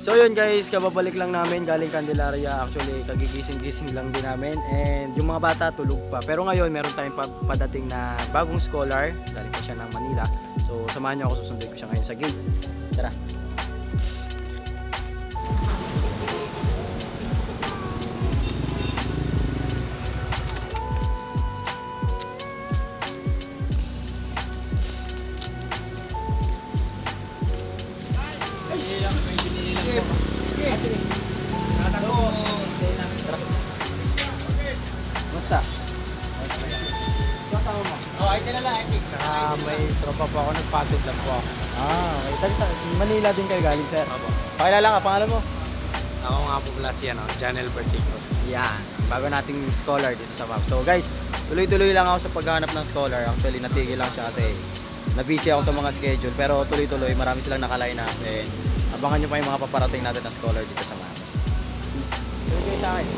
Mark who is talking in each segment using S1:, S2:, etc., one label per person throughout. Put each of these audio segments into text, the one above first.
S1: So yun guys, kababalik lang namin galing Candelaria. Actually, kagigising-gising lang din namin. And yung mga bata tulog pa. Pero ngayon, meron tayong padating na bagong scholar. Galing pa siya ng Manila. So samahan niyo ako, susunduin ko siya ngayon sa gate. Tara! Basta. Kasama mo?
S2: Oh, ay kilala, I think.
S1: May tropa po ako, nagpatid lang po ako. Okay. Taga sa Manila din kayo galing, sir?
S2: Opo.
S1: Pakilala ka, pangalan mo?
S2: Ako nga po pala si Janel Vertigo.
S1: Yan. Bago nating scholar dito sa map. So guys, tuloy-tuloy lang ako sa paghahanap ng scholar. Actually, natigil lang siya kasi na-busy ako sa mga schedule. Pero tuloy-tuloy, marami silang nakaline up. And abangan nyo pa yung mga paparating natin na scholar dito sa Manos. Peace. Tuloy kayo sa akin.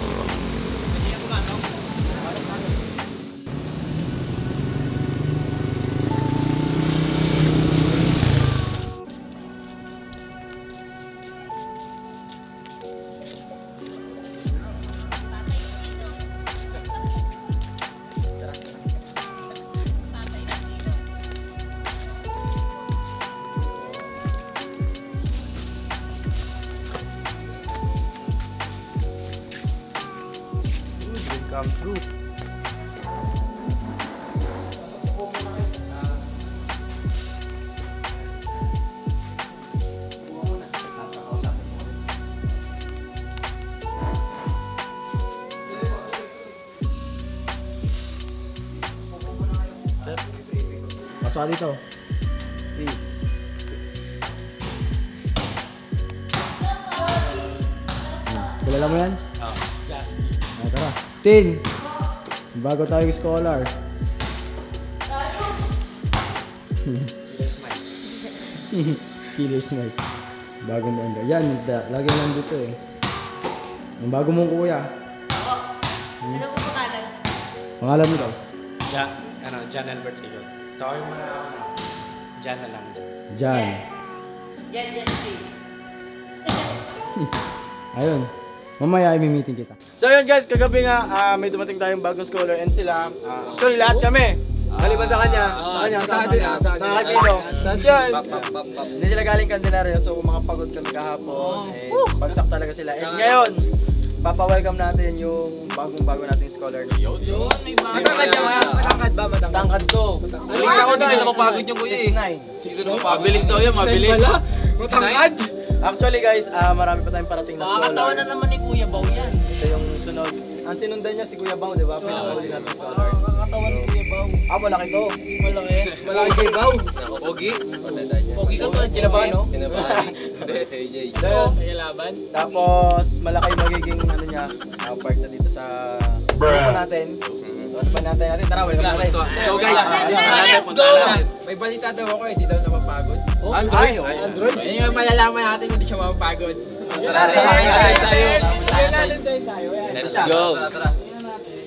S1: Come through. Pasok ka dito. 3. Kilala mo yan?
S2: Oh, just.
S1: Tara. 10. Bago tayo scholar.
S2: Killer smile.
S1: Killer smile. Bago mo under. Yan, lagi lang dito eh. Ang bago mong kuya.
S3: Ano po pangalan?
S1: Pangalan mo daw?
S2: Janel Vertigo. Tawag mo na Jan na lang.
S1: Jan.
S3: Yan.
S1: Ayun. Mamaya i-meeting kita. So yun guys, kagabi nga may dumating tayong bagong scholar and sila, actually lahat kami. Maliban sa kanya, sa Pino. Tapos yun, hindi sila galing Candelaria, so mga pagod kami kahapon. Bagsak talaga sila. And ngayon, papa-welcome natin yung bagong-bago nating scholar.
S3: Yun, may bago.
S2: Matangkad niya nga. Matangkad ba?
S1: Tangkad to.
S2: Alita ko, hindi na mapagod yung kuya eh.
S1: 6'9".
S2: Mabilis daw yan, mabilis. Matangkad?
S1: Actually guys, marami pa tayong parating na scholar.
S3: Nakakatawa na naman ni Kuya Bao yan.
S1: Ito yung sunod. Ang sinundan niya si Kuya Bao, di ba? Pinakawali natin scholar.
S3: Nakakatawa ni Kuya Bao.
S1: Malaki to.
S3: Malaki.
S2: Malaki kay Bao.
S4: Pogi.
S3: Pogi ka to, kinabahan no?
S4: Kinabahan. Hindi, si AJ.
S3: Ay laban.
S1: Tapos malaki magiging ano niya, part na dito sa grupo natin. So, ano ba natin? Tara, welcome natin.
S2: So guys,
S3: Let's go!
S2: may balita daw ako, hindi daw na mapagod.
S1: Android.
S2: Yan yung malalaman natin kung hindi siya mapagod.
S4: Let's go.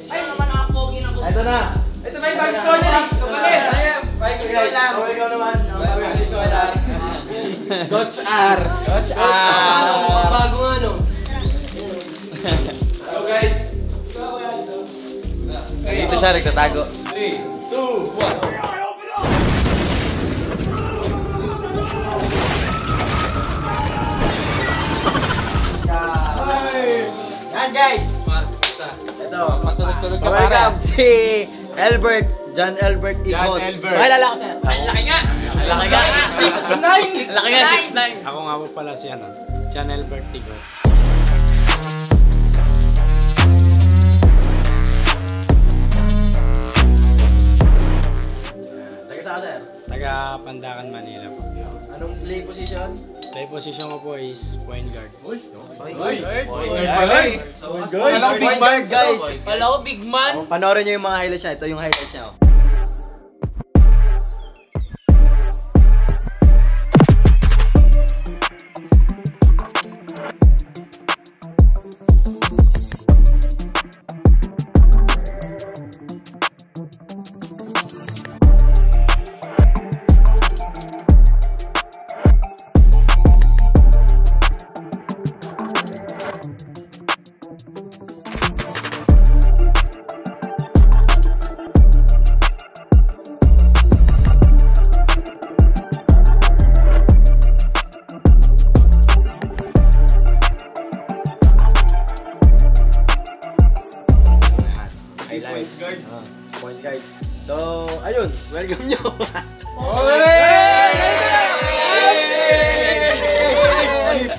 S3: Ay, naman nakapogi na ko.
S1: Ito na.
S2: Ito may bagong scholar. Ito pala. Ayan, bagong scholar.
S1: Ikaw naman.
S2: Bagong scholar. Coach R. Coach R.
S1: Bagong ano?
S2: So guys.
S4: Dito siya nagtatago.
S2: 3, 2, 1.
S1: Yan guys. Ito.
S2: Patulog-tulog ka
S1: Welcome si Albert. John Albert Igot.
S2: John Albert.
S1: Pakilala ko sa'yo.
S2: Ang laki nga! Ang laki nga!
S3: 6'9".
S2: Laki nga, 6'9". Ako nga po pala si Janel Vertigo.
S1: Taga saan sir?
S2: Taga Pandakan, Manila po.
S1: Anong play position?
S2: Play position ko po is point guard.
S1: Point
S3: Kala ko big man, guys. Kala ko big man.
S1: Panoorin nyo yung mga highlights niya. Ito yung highlights niya. guys. Points guard. So, ayun, welcome nyo.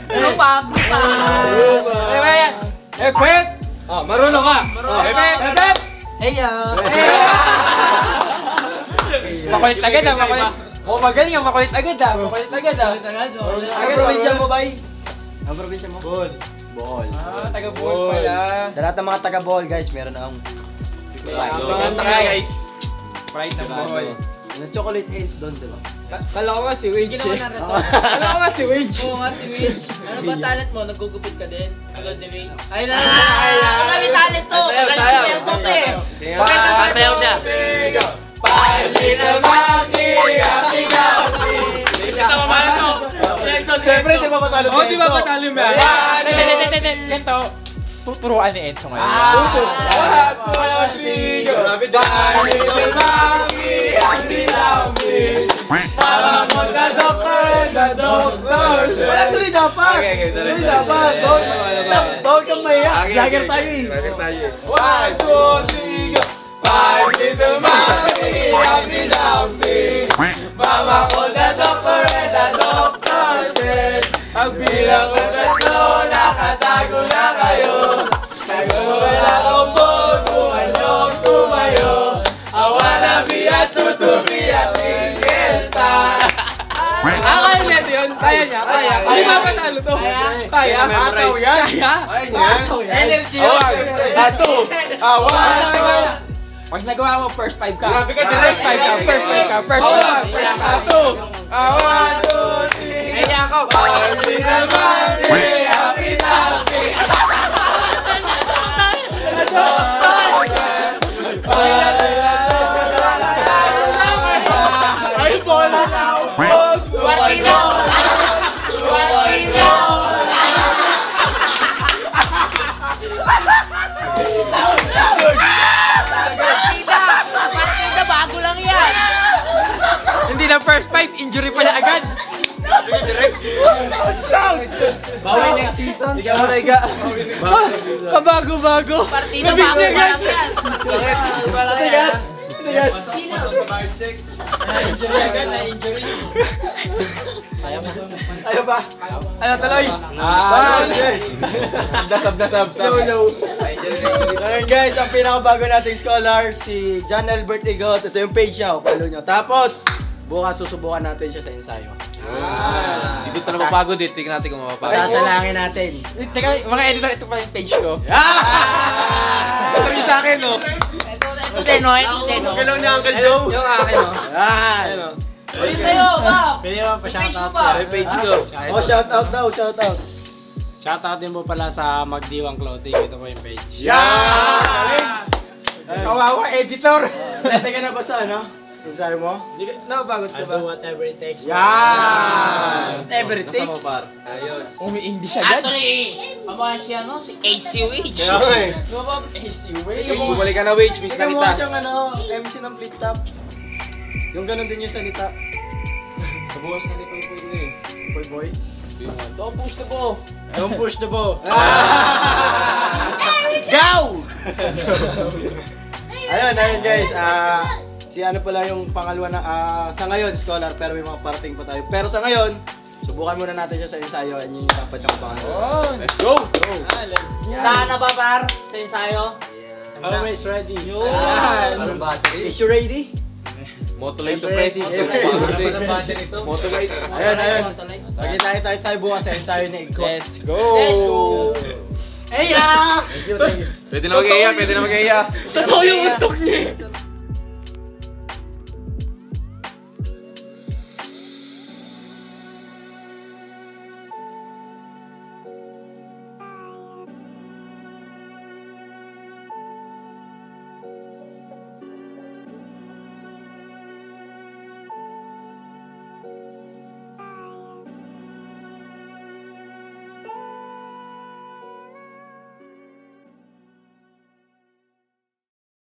S3: Ano pa?
S2: Epep! Oh, marunong ka! Epep! Makulit agad ah, makulit. Oh, magaling ah, makulit agad ah. Makulit agad ah.
S1: Ang probinsya mo, bay? Ang probinsya mo? Bohol.
S2: Ah, taga Bohol pala.
S1: Sa lahat ng mga taga Bohol, guys, meron akong
S2: Guys. Pride ng Bohol.
S1: Chocolate Hills doon, di ba?
S2: Kala ko nga si Wage
S3: Ginawa
S2: eh.
S3: na resort.
S2: Kala ko nga si Wage.
S3: Oo nga si Wage. Ano ba talent mo? Nagugupit ka din? Tulad ni Wage? Ay na! Ang dami talent to! Magaling si Mentos eh!
S4: Sasayaw siya.
S1: Siyempre, di ba matalo
S2: Oh, di ba patalo mo yan? Ganito, tuturuan ni Enzo ngayon.
S1: Wala tuloy dapat!
S4: Okay,
S1: Tuloy dapat! Bawal kang mahiya! Jagger tayo eh! 1, 2, 3, go! 5 little monkey, happy dumpy. Mama called the doctor and the doctor said, ang bilang ko tatlo, nakatago na kayo. Nagwawala akong boat, tumayo. I wanna be a tutubi at Ingesta.
S2: Kaya niya yun, kaya niya, kaya. Di ba patalo to? Kaya.
S1: Ataw yan!
S2: Kaya.
S3: Energy yun!
S1: Ato!
S2: Pag nagawa mo, first 5 ka.
S1: Grabe ka,
S2: First 5 ka, first 5 ka, first 5 ka.
S1: Ato! 1, 2, 3,
S2: Kaya ako.
S1: Happy dumpy, happy dumpy.
S2: Ay, bola na ako.
S3: Martino! Martino! Martino, bago lang yan!
S2: Hindi na first 5, injury pala agad.
S1: Bawi next season. Ikaw mo na iga.
S2: Kabago-bago.
S3: Martino, bago pa lang yan!
S1: Tigas. Tigas. Ayaw ba?
S2: Ano tuloy?
S4: Dasab.
S1: Ngayon guys, ang pinakabago nating scholar, si John Albert Igot. Ito yung page niya, follow nyo. Tapos, bukas susubukan natin siya sa ensayo.
S4: Hindi ito na mapagod eh. Tingnan natin kung mapapagod.
S1: Sasalangin natin.
S2: Teka, mga editor, ito pala yung page ko.
S4: Ito rin sa akin, no?
S3: Ito din, no? Ito din, no?
S1: Galaw ni Uncle Joe.
S2: Yung akin, no?
S1: Yan.
S3: Uy, sa'yo, Bob!
S2: Pwede mo pa shoutout
S3: ba?
S4: May page ko.
S1: Oh, shout out daw, shout out.
S2: Shoutout din po pala sa Magdiwang Clothing. Ito po yung page.
S1: Yan!
S2: Kawawa editor!
S1: Dati ka na ba sa ano? Ensayo mo?
S2: Napapagod ka ba? I do whatever it takes.
S1: Yan! Whatever it
S4: Nasa mo,
S1: takes.
S4: par. Ayos.
S2: Umi-English agad.
S3: Actually, aba siya, no? Si AC Wage.
S1: Kaya nga eh.
S4: Bumalik ka na, Wage. Miss na
S1: Ikaw mo
S4: kita.
S1: siyang ano, MC ng flip top. Yung ganun din yung salita.
S4: Kabukas na ni Pagpag na eh.
S1: Boy boy.
S4: Don't push the ball.
S1: Don't push the ball.
S4: Go!
S1: Ayun guys, si ano pala yung pangalawa na, sa ngayon, scholar, pero may mga parating pa tayo. Pero sa ngayon, subukan muna natin siya sa ensayo, at yung dapat yung pangalawa.
S4: Let's go!
S3: Tahan na ba, par? Sa ensayo?
S1: Always ready.
S3: Yun!
S4: Anong battery?
S1: Is you ready?
S4: Motolite to Freddy. Motolite.
S1: Ayun. Lagi tayo bukas sa ensayo ni Igko.
S2: Let's go!
S3: Let's go!
S1: Hey!
S4: Pwede na mag-iya, pwede na mag-iya.
S2: Totoo yung untok niya.